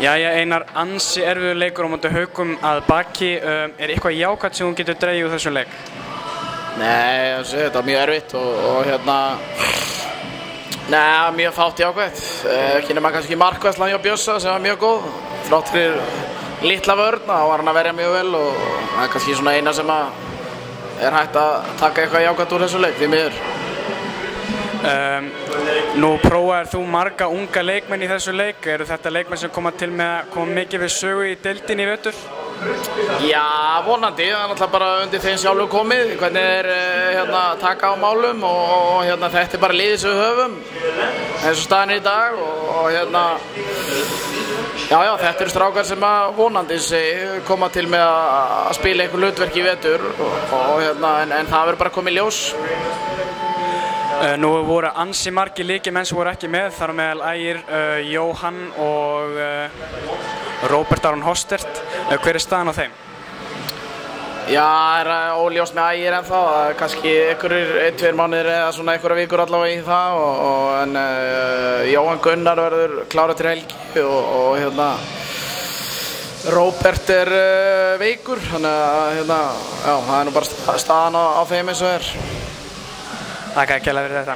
Jæja, Einar, ansi erfiður leikur á móti Haukum að baki. Eitthvað jákvætt sem hún getur dregið úr þessum leik? Nei, þetta var mjög erfitt og Nei, mjög fátt jákvætt. Ekki nema kannski markværslan hjá Bjössa sem var mjög góð. Þrátt fyrir litla vörn, þá var hann að verja mjög vel og það er kannski svona eina sem er hægt að taka eitthvað jákvætt úr þessu leik, því miður. Nú prófaðir þú marga unga leikmenn í þessu leik. Eru þetta leikmenn sem koma mikið við sögu í deildinni í vetur? Já, vonandi. Það er náttúrulega bara undir þeim sjálfu komið, hvernig þeir taka á málum og þetta er bara liðið sem við höfum eins og staðan í dag og Já, þetta eru strákar sem vonandi koma til með að spila einhver hlutverk í vetur en það verður bara komið í ljós. Nú voru ansi margir lykilmenn sem voru ekki með, þar á meðal Ægir, Jóhann og Róbert Aron Hostert. Hver er staðan á þeim? Já, það er óljóst með Ægir ennþá, kannski einhverjir 1-2 mánuðir eða svona einhverja vikur allavega í það en Jóhann Gunnar verður klárað til helgi og Róbert er veikur, þannig að það er nú bara staðan á þeim eins og er. Takk kærlega fyrir þetta.